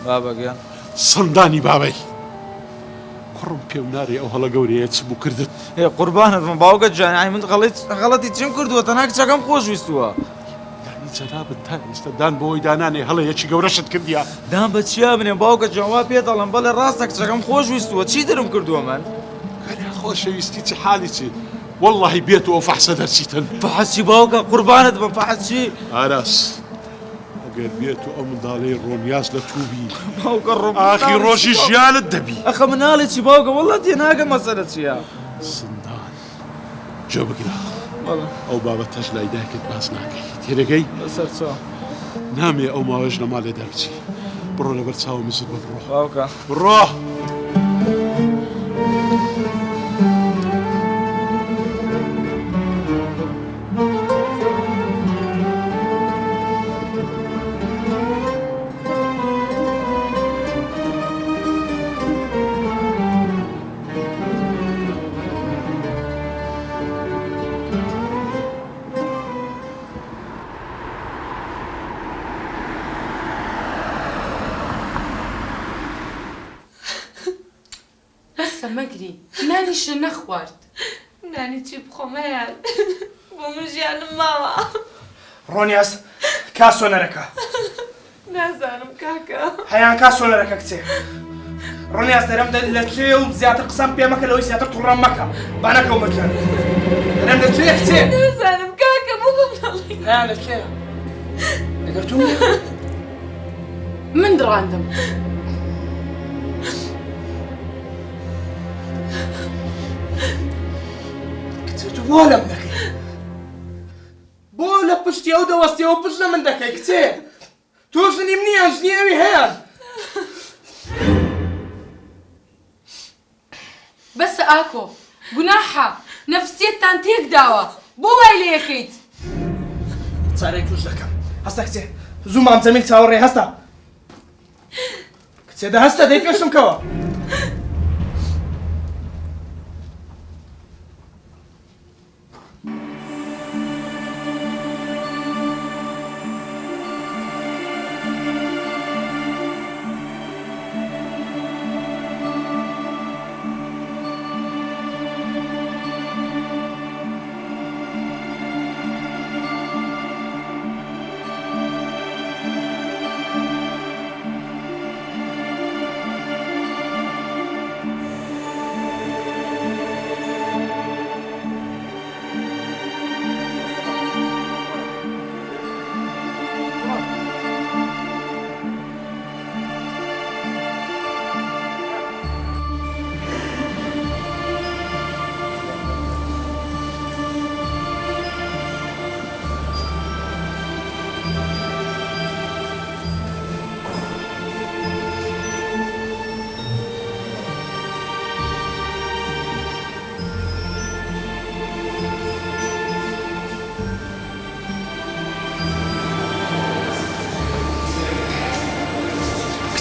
بابا گیان سندانی بابەی کوڕم پێم ناری ئەو هەڵە گەورەیە چ بوو کردت هێ قوربانت من باوکە جوان من غەڵەتی چیم کردووە تەنها کچەکەم خۆشویستووە یعنی جەنابەت تا ئێستا دان بۆی دانانێ هەڵەیەکی گەورەشت کردیا دام بە چیا بنێ باوکە جوان پێ دەڵم بەڵێ ڕاستە کچەکەم خۆشویستووە چی درم کردووە من کاریا خۆشەویستی چ حالی چی والله بێت و فەحسە دەرچیتن فەحەسی باوکە قوربانت بە فەحەسی ئاراس ئەگەر بێت و ئەو منداڵەی ڕۆنیاز لە تووبی باوکە ڕۆ ئاخی ڕۆژی ژیانت دەبی ئەخە مناڵی چی باوکە وەڵڵا تێناگە مەسەلە چییە سندان جێ بگرە بەڵێ ئەو بابەتەش لای دایکت باس ناکەی تێرەگەی بەسەر چا نامێ ئەو ماوەش لە ماڵێ دەرچی بڕۆ لەبەر چاو مزر بە بڕۆ باوکە بڕۆ مەگری نانیشە نەخوارد نانی چی بخۆمەیان بۆ من ژیانم ماوە ڕۆنیاز کا سۆنەرەکە نازانم کاکە هەیان کا سۆنەرەکە کچێ ڕۆنیاز دەرەم لەکوێ و زیاتر قسەم پێ مەکە لەوەی زیاتر تووڕەم مەکە با نەکەو مەکەن دەرەم لەکوێ کچێ نازانم کاکە بۆ بڵێ هەیان لەکوێ لەگەر تو من دڕاندم بۆ لەم دەکەی بۆ لە پشتی ئەو دەوەستیەوە پشت لە من دەکەی کچێ تۆ ژنیم نییە ژنی ئەوی هەیە بەسە ئاکۆ گوناحە نەفسیەتتان تێک داوە بۆ وای لێ یەکەیت چارەی توش دەکەم هەستا کچێ زوو مام جەمیل چاوەڕێ هەستا کچێ دە هەستە دەی پێشم کەوە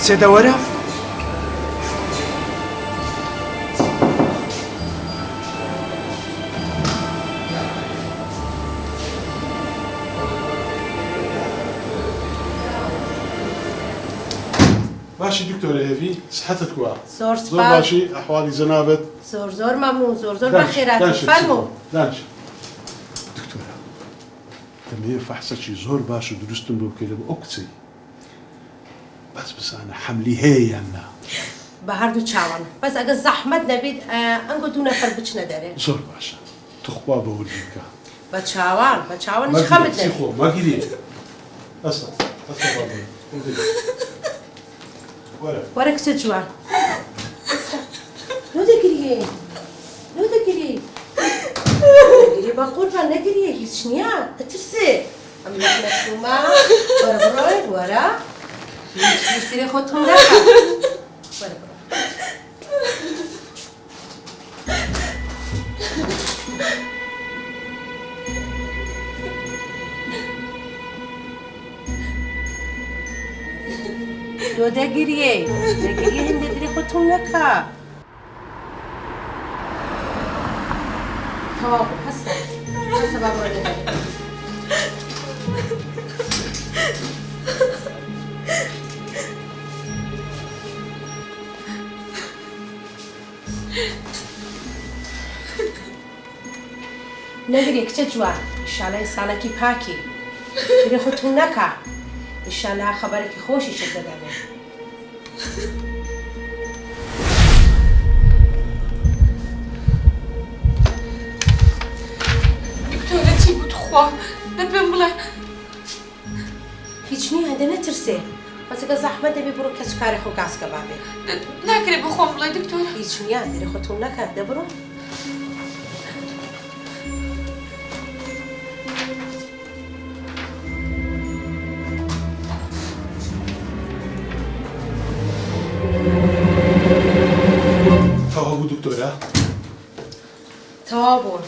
کچێ دەوەرە باشی دکتۆرە هێوی صحتت کووە زۆر زۆر باشی ئەحوالی جەنابەت زۆر مەمنون زۆر بەخێرات فەرموو دانش دکتۆرە دەمەوێت فەحسەکی زۆر باش و دروستم بۆ بکەیت لەبۆ ئەو کچەی بەس بزانە حەملی هەیە یان نا بە هەردوو چاوان بەس ئەگە زەحمەت نەبێت ئەنگۆ دوو نەفەر بچنە دەرێ زۆر باشە توخوا بە وردی بکە بە چاوان هیچ خەمت نەبێت مەگیری ئەستا وەرە کچە جوان نۆدەگریێ نۆدەگری بە قوربان نەگریێ هیچ نییە ئەترسێ ئەم مەسلومە وەرە بڕۆی وەرە هیچ ترێ خۆت تۆ نەکە وەرە بڕۆ تۆ دەگریێ هەندێک ترێ خۆت تۆ نەکە تەواو هەستە با بڕۆ لەدەرێ نەگرێ کچە جوان ئیشالای ساڵێکی پاکی گرێ خۆتون نەکا ئیشالا خەبەرێکی خۆشی شت دەدەمێ دکتۆرە چی بوو توخوا دە پێم بڵێ هیچ نییە هەندە نەترسێ بەسەکە زەحمەت دەبێ بڕۆ کەس کارێ خۆ گاسکە بابێ ناکرێ بخۆم بڵێ دکتۆرە هیچ نییە گرێ خۆتون نەکات دەبڕۆ تەواو بوو دکتۆرە؟ تەواو بوون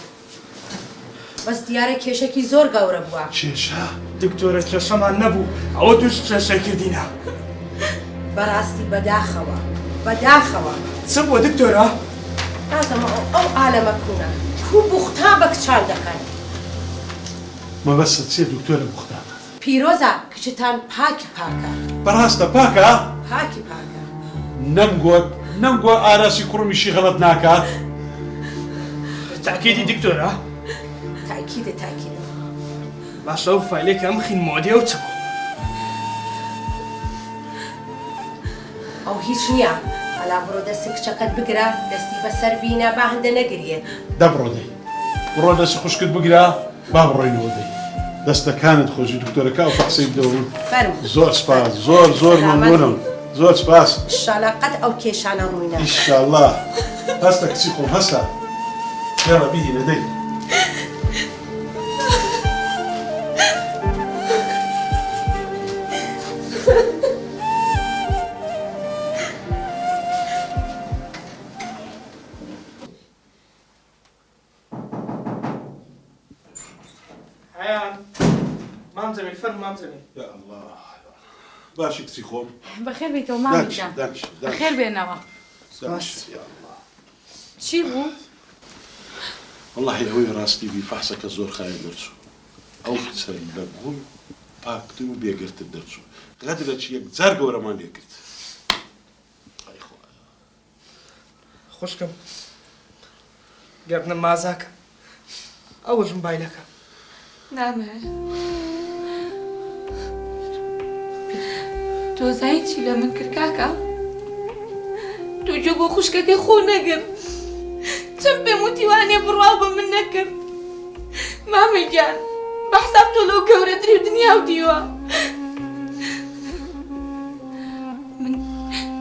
بەس دیارە کێشێکی زۆر گەورە بووە کێشە؟ دکتۆرە کێشەمان نەبوو ئەوە توش کێشە کردینە بەڕاستی بەداخەوە بەداخەوە چ بووە دکتۆرە؟ نازەمە ئەو ئالەمە کوونە کوو بوختە بە کچان دەکەن مەبەستە چێ دکتۆرە بوختانە؟ پیرۆزە کچتان پاکی پاکە بەڕاستە پاکە؟ پاکی پاکە نەمگوە ئاراسی کوڕمیشی غەڵەت ناکات؟ تاکیدی دکتۆرە؟ تاکیدە تاکیدە باشە ئەو فایلێکە ئەم خینمۆدیە و چ بوو؟ ئەو هیچ نییە ئەلا بڕۆ دەستی کچەکەت بگرە دەستی بەسەر بینە با هەندە نەگرێت دەبڕۆ دەی بڕۆ دەستی خوشکت بگرە با بڕۆینەوە دەی دەستەکانت خۆشی دکتۆرەکە و فەقسەی بدەون فەرمو زۆر سپاس زۆر مەمنونم زۆر سپاس ئینشاڵڵا قەت ئەو کێشانە ڕووی ناکات ئینشاءڵڵا هەستە کچی خۆم هەستە هێڵە بهینە دەی مام زمین فەرمو مام زمین یا الله باشی کچی خۆم بەخێر بێتەوە مامیجان بەخێر بێنەوە چی بوو؟ والله ئەوەی ڕاستی بی فەحسەکە زۆر خایە دەرچوو ئەو کچەی لە بوون پاکتر و بێگرتر دەرچوو غەدرەکی یەک جار گەورەمان لێ کرد خوشکم گەرنە مازاکە ئەوەش مبایلەکە نامێ تۆ زای چی لە من کرد کاکە تۆ جۆ بۆ خوشکەکەی خۆ نەگرت چەند پێم وتیوانێ بڕاو بە من نەکرد مامی گیان بە حساب تۆ لەو گەورەتری دنیا و دیوە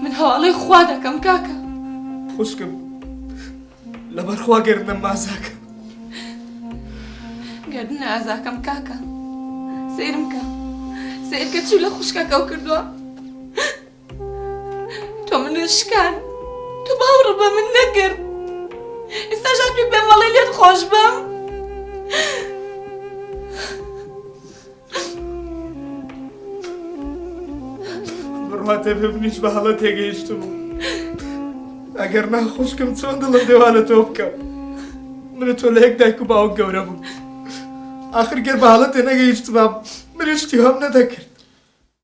من هەواڵەی خوا دەکەم کاکە خوشکم لەبەرخوا گەرنە مازاکە گەردنە ئازاکەم کاکە سەیرم کە سەیرکە چوو لە خوشکەکە و کردووە تۆ من شکان تۆ باوڕ بە من نەکرد ئێستا ژاتوی پێم مەڵێ لێت خۆش بم بڕواتە پێ منیش بە هەڵە تێگەیشتم ئەگەر نا خوشکم چۆن دڵم دێوانە تۆ بکەم منە تۆ لە یەک دایک و باوک گەورە بوو آخر گەر بە هەڵە تێ نەگەیشتمە منیش تیوام نەدەکرد